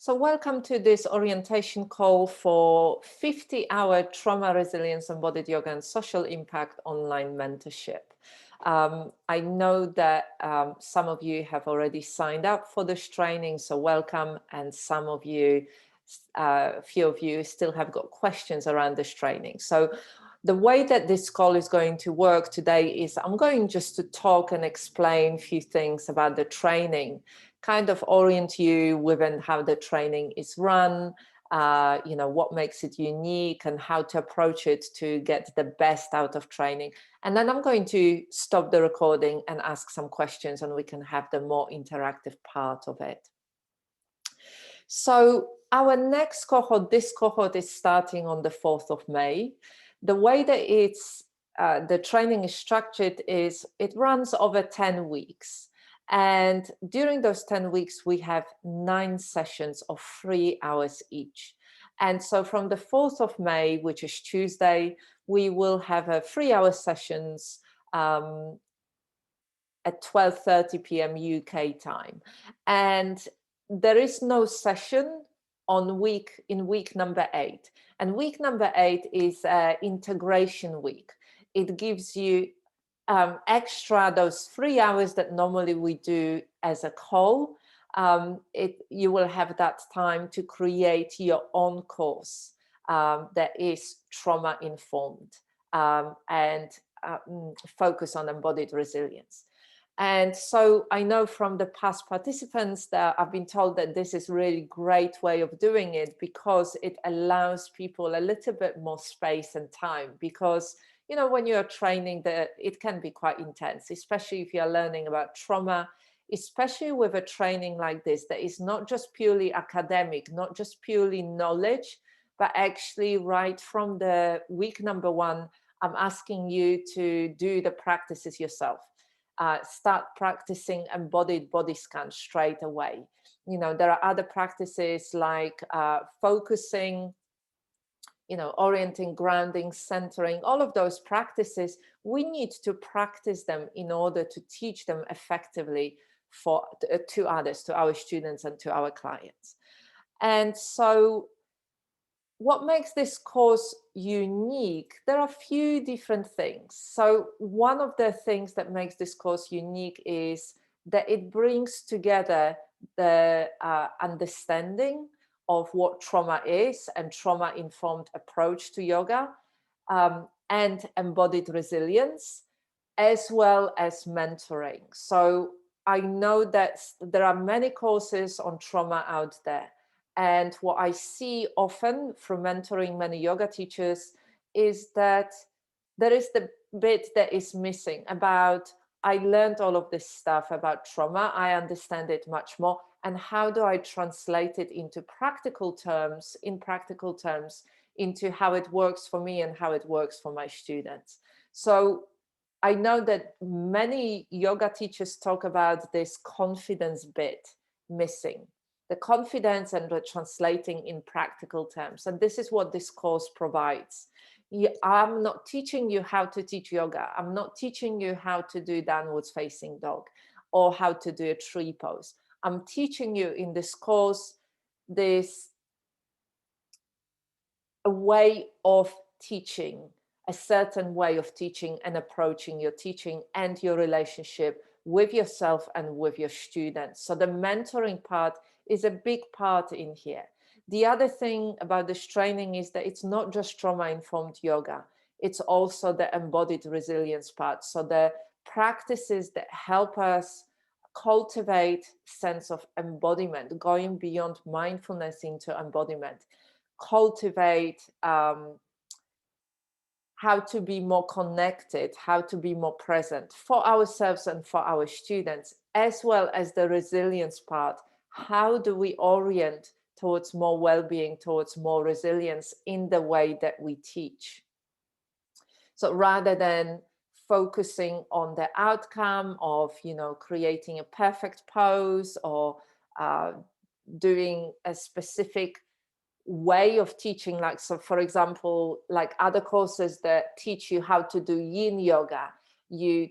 So welcome to this orientation call for 50-hour Trauma Resilience Embodied Yoga and Social Impact online mentorship. I know that some of you have already signed up for this training, so welcome. And some of you, a few of you still have got questions around this training. So the way that this call is going to work today is I'm going just to talk and explain a few things about the training, kind of orient you within how the training is run, what makes it unique and how to approach it to get the best out of training. And then I'm going to stop the recording and ask some questions, and we can have the more interactive part of it. So our next cohort, this cohort is starting on the 4th of May. The way that the training is structured is it runs over 10 weeks. And during those 10 weeks, we have 9 sessions of 3 hours each. And so from the 4th of May, which is Tuesday, we will have a 3-hour sessions at 12:30 p.m. UK time. And there is no session in week number 8. And week number 8 is integration week. It gives you extra those 3 hours that normally we do as a call. You will have that time to create your own course that is trauma informed and focus on embodied resilience. And so I know from the past participants that I've been told that this is a really great way of doing it, because it allows people a little bit more space and time, because when you're training, it can be quite intense, especially if you're learning about trauma, especially with a training like this that is not just purely academic, not just purely knowledge, but actually right from the week number 1, I'm asking you to do the practices yourself. Start practicing embodied body scan straight away. There are other practices like focusing, orienting, grounding, centering, all of those practices. We need to practice them in order to teach them effectively to others, to our students and to our clients. And so what makes this course unique? There are a few different things. So one of the things that makes this course unique is that it brings together the understanding of what trauma is and trauma-informed approach to yoga, and embodied resilience, as well as mentoring. So I know that there are many courses on trauma out there. And what I see often from mentoring many yoga teachers is that there is the bit that is missing about, I learned all of this stuff about trauma, I understand it much more, and how do I translate it into practical terms, into how it works for me and how it works for my students. So I know that many yoga teachers talk about this confidence bit missing. The confidence and the translating in practical terms. And this is what this course provides. I'm not teaching you how to teach yoga. I'm not teaching you how to do downwards facing dog or how to do a tree pose. I'm teaching you in this course a way of teaching, a certain way of teaching and approaching your teaching and your relationship with yourself and with your students. So the mentoring part is a big part in here. The other thing about this training is that it's not just trauma-informed yoga. It's also the embodied resilience part. So the practices that help us cultivate sense of embodiment, going beyond mindfulness into embodiment, cultivate how to be more connected, how to be more present for ourselves and for our students, as well as the resilience part. How do we orient towards more well-being, towards more resilience in the way that we teach? So rather than focusing on the outcome of, creating a perfect pose or doing a specific way of teaching, like, so for example, like other courses that teach you how to do yin yoga, you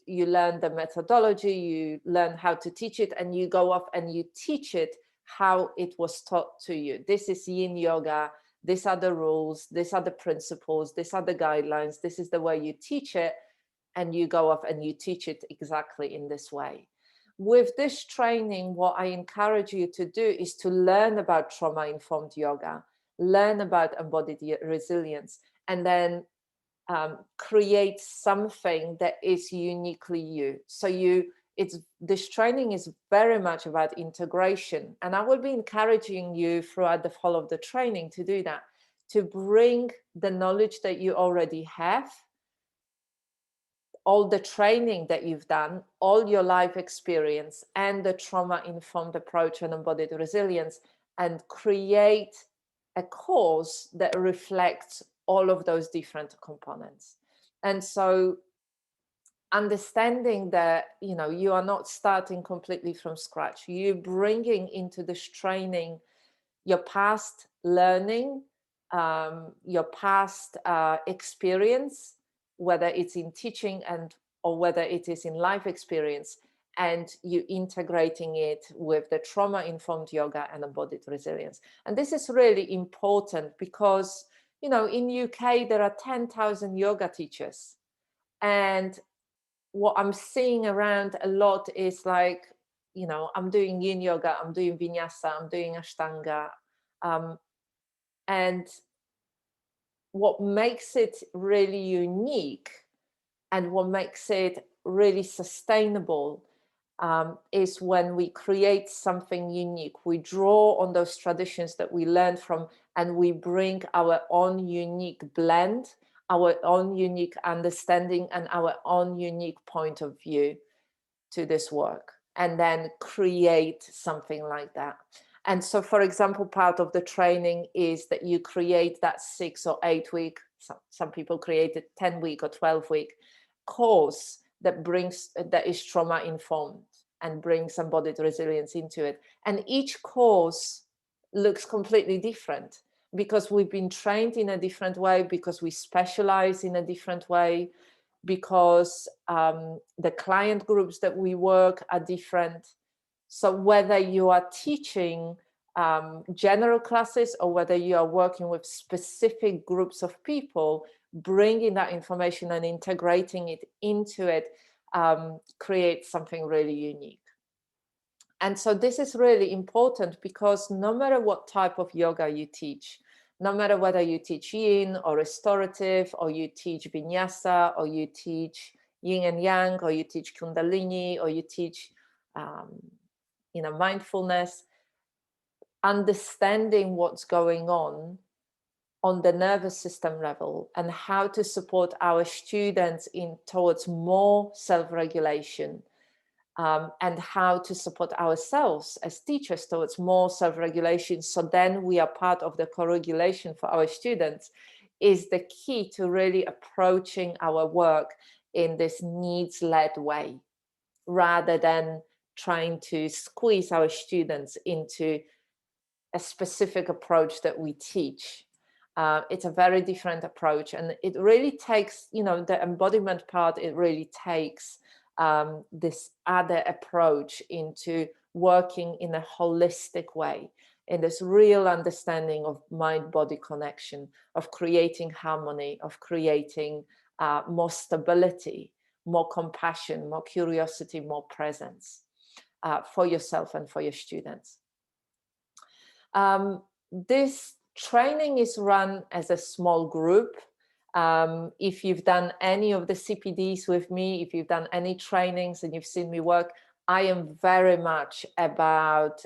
learn the methodology, you learn how to teach it, and you go off and you teach it how it was taught to you. This is yin yoga. These are the rules. These are the principles. These are the guidelines. This is the way you teach it. And you go off and you teach it exactly in this way. With this training, what I encourage you to do is to learn about trauma-informed yoga, learn about embodied resilience, and then create something that is uniquely you. So this training is very much about integration, and I will be encouraging you throughout the whole of the training to do that, to bring the knowledge that you already have, all the training that you've done, all your life experience, and the trauma-informed approach and embodied resilience, and create a course that reflects all of those different components. And so understanding that, you know, you are not starting completely from scratch. You're bringing into this training your past learning, your past experience, whether it's in teaching or whether it is in life experience, and you integrating it with the trauma-informed yoga and embodied resilience. And this is really important because, you know, in UK, there are 10,000 yoga teachers. And what I'm seeing around a lot is like, you know, I'm doing yin yoga, I'm doing vinyasa, I'm doing ashtanga. And what makes it really unique and what makes it really sustainable is when we create something unique. We draw on those traditions that we learned from, and we bring our own unique blend, our own unique understanding, and our own unique point of view to this work, and then create something like that. And so, for example, part of the training is that you create that 6 or 8 week, some people create a 10-week or 12-week course that is trauma informed and brings embodied resilience into it. And each course looks completely different because we've been trained in a different way, because we specialize in a different way, because the client groups that we work are different. So whether you are teaching general classes or whether you are working with specific groups of people, bringing that information and integrating it into it creates something really unique. And so this is really important because no matter what type of yoga you teach, no matter whether you teach yin or restorative, or you teach vinyasa, or you teach yin and yang, or you teach kundalini, or you teach you know, mindfulness, understanding what's going on the nervous system level and how to support our students towards more self-regulation, and how to support ourselves as teachers towards more self-regulation, so then we are part of the co-regulation for our students, is the key to really approaching our work in this needs-led way, rather than trying to squeeze our students into a specific approach that we teach. It's a very different approach, and it really takes, you know, the embodiment part, it really takes this other approach into working in a holistic way, in this real understanding of mind-body connection, of creating harmony, of creating more stability, more compassion, more curiosity, more presence for yourself and for your students. This training is run as a small group. If you've done any of the CPDs with me, if you've done any trainings and you've seen me work, I am very much about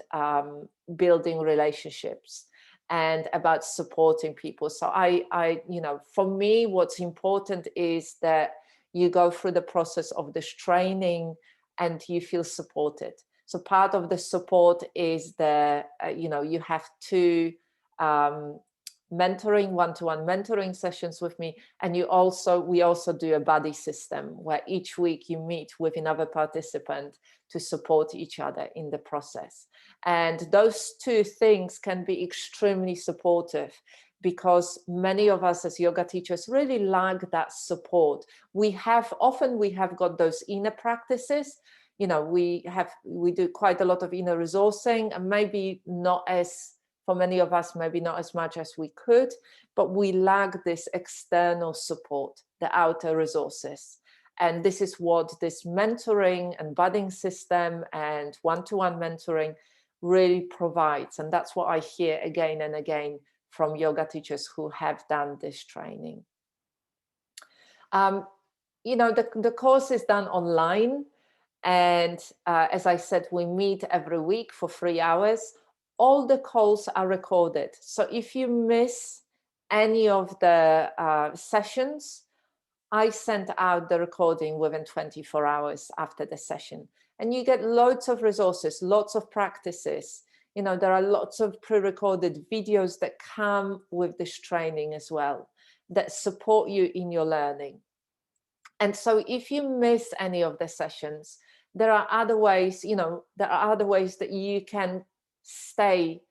building relationships and about supporting people. So I, you know, for me, what's important is that you go through the process of this training and you feel supported. So part of the support is you know, you have 2 mentoring, one-to-one mentoring sessions with me, and we also do a buddy system where each week you meet with another participant to support each other in the process. And those 2 things can be extremely supportive, because many of us as yoga teachers really lack that support. Often we have got those inner practices, you know, we do quite a lot of inner resourcing, and maybe not as, for many of us, maybe not as much as we could, but we lack this external support, the outer resources. And this is what this mentoring and budding system and one-to-one mentoring really provides. And that's what I hear again and again from yoga teachers who have done this training. You know, the course is done online. And as I said, we meet every week for 3 hours. All the calls are recorded. So if you miss any of the sessions, I send out the recording within 24 hours after the session. And you get loads of resources, lots of practices. You know, there are lots of pre-recorded videos that come with this training as well, that support you in your learning. And so if you miss any of the sessions, there are other ways, you know, there are other ways that you can stay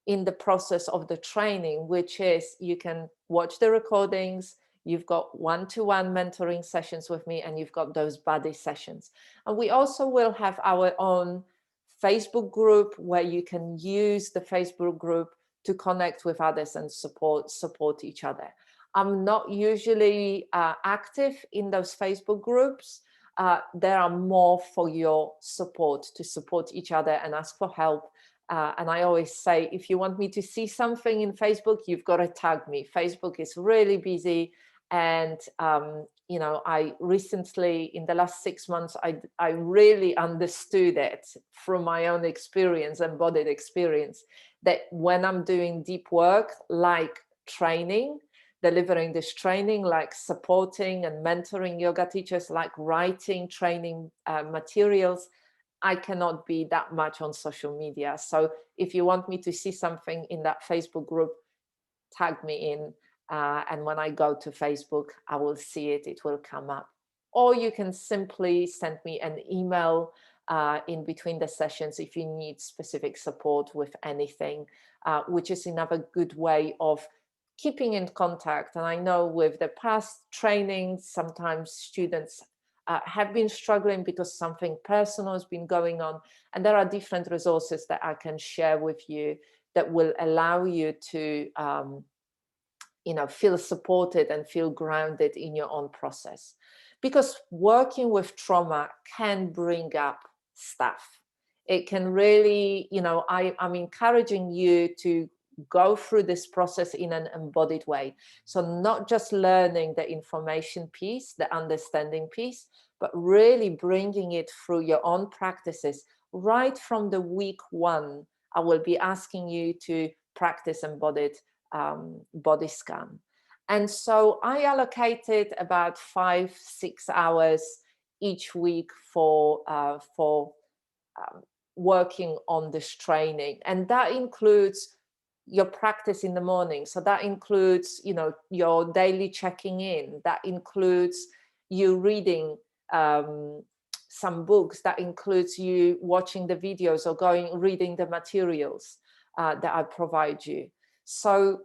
in the process of the training, which is you can watch the recordings, you've got one-to-one mentoring sessions with me, and you've got those buddy sessions. And we also will have our own Facebook group where you can use the Facebook group to connect with others and support each other. I'm not usually active in those Facebook groups. They are more for your support, to support each other and ask for help. And I always say, if you want me to see something in Facebook, you've got to tag me. Facebook is really busy. And, you know, I recently, in the last 6 months, I really understood it through my own experience, embodied experience, that when I'm doing deep work, like training, delivering this training, like supporting and mentoring yoga teachers, like writing training materials, I cannot be that much on social media. So if you want me to see something in that Facebook group, tag me in. And when I go to Facebook, I will see it, it will come up. Or you can simply send me an email in between the sessions if you need specific support with anything, which is another good way of keeping in contact. And I know with the past trainings, sometimes students have been struggling because something personal has been going on. And there are different resources that I can share with you that will allow you to you know, feel supported and feel grounded in your own process. Because working with trauma can bring up stuff. It can really, you know, I'm encouraging you to go through this process in an embodied way. So not just learning the information piece, the understanding piece, but really bringing it through your own practices. Right from the week 1, I will be asking you to practice embodied body scan. And so I allocated about 5-6 hours each week for working on this training. And that includes your practice in the morning. So that includes, you know, your daily checking in. That includes you reading some books. That includes you watching the videos or reading the materials that I provide you. So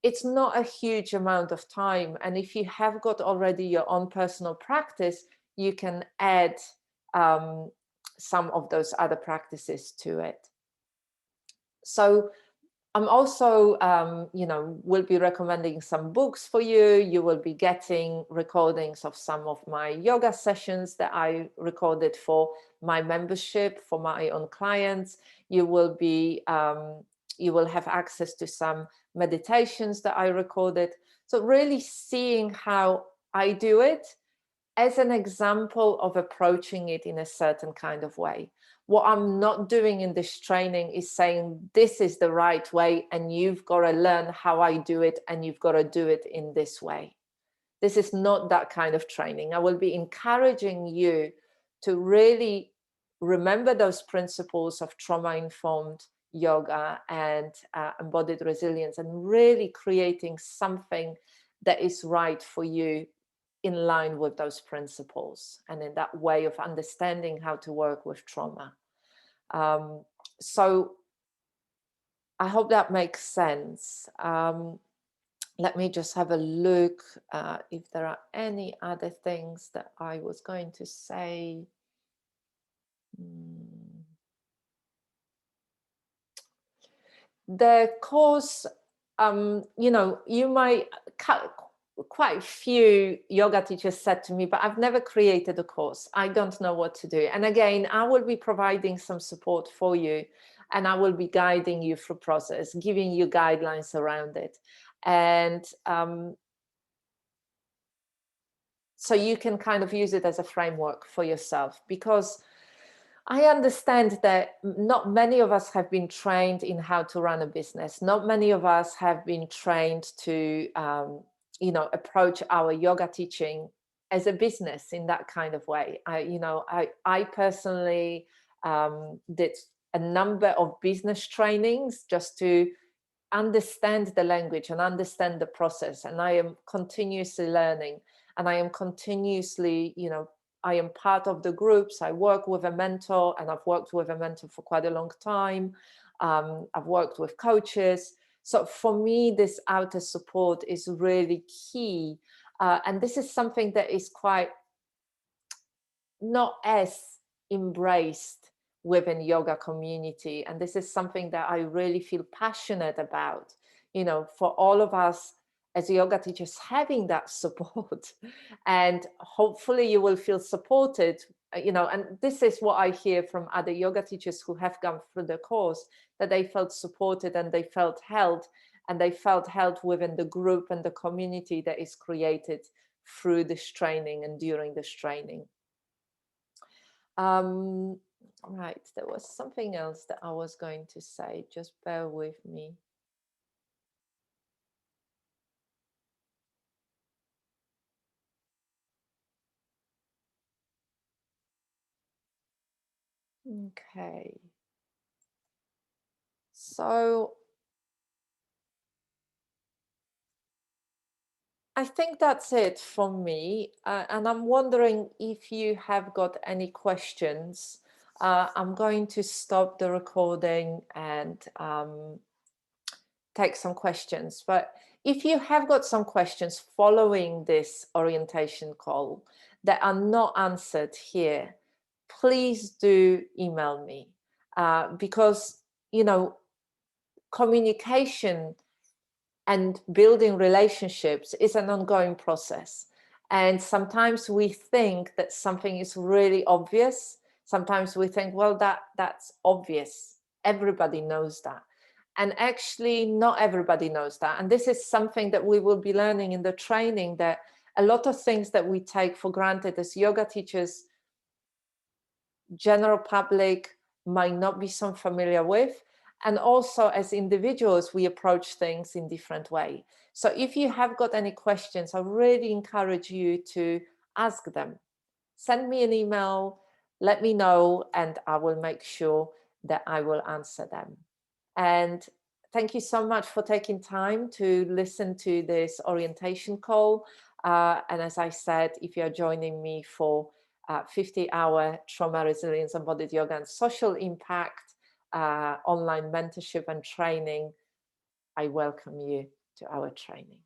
it's not a huge amount of time. And if you have got already your own personal practice, you can add some of those other practices to it. So I'm also, you know, will be recommending some books for you. You will be getting recordings of some of my yoga sessions that I recorded for my membership, for my own clients. You will be, you will have access to some meditations that I recorded. So really seeing how I do it as an example of approaching it in a certain kind of way. What I'm not doing in this training is saying this is the right way and you've got to learn how I do it and you've got to do it in this way. This is not that kind of training. I will be encouraging you to really remember those principles of trauma-informed yoga and embodied resilience, and really creating something that is right for you in line with those principles and in that way of understanding how to work with trauma. So I hope that makes sense. Let me just have a look if there are any other things that I was going to say. Mm. The course, you know, you might, quite a few yoga teachers said to me, but I've never created a course. I don't know what to do. And again, I will be providing some support for you, and I will be guiding you through process, giving you guidelines around it. And so you can kind of use it as a framework for yourself, because I understand that not many of us have been trained in how to run a business. Not many of us have been trained to, you know, approach our yoga teaching as a business in that kind of way. I personally did a number of business trainings just to understand the language and understand the process. And I am continuously learning, and I am continuously, you know, I am part of the groups. I work with a mentor, and I've worked with a mentor for quite a long time. I've worked with coaches. So for me, this outer support is really key. And this is something that is quite not as embraced within yoga community. And this is something that I really feel passionate about, you know, for all of us as yoga teachers, having that support. And hopefully you will feel supported, you know, and this is what I hear from other yoga teachers who have gone through the course, that they felt supported and they felt held, and they felt held within the group and the community that is created through this training and during this training. Right, there was something else that I was going to say. Just bear with me. Okay. So I think that's it for me. And I'm wondering if you have got any questions. I'm going to stop the recording and take some questions. But if you have got some questions following this orientation call that are not answered here, please do email me, because, you know, communication and building relationships is an ongoing process. And sometimes we think that something is really obvious. Sometimes we think, well, that's obvious. Everybody knows that. And actually, not everybody knows that. And this is something that we will be learning in the training, that a lot of things that we take for granted as yoga teachers, general public might not be so familiar with. And also as individuals, we approach things in different way. So if you have got any questions, I really encourage you to ask them. Send me an email, let me know, and I will make sure that I will answer them. And thank you so much for taking time to listen to this orientation call. And as I said, if you're joining me for 50-hour trauma resilience, embodied yoga and social impact, online mentorship and training, I welcome you to our training.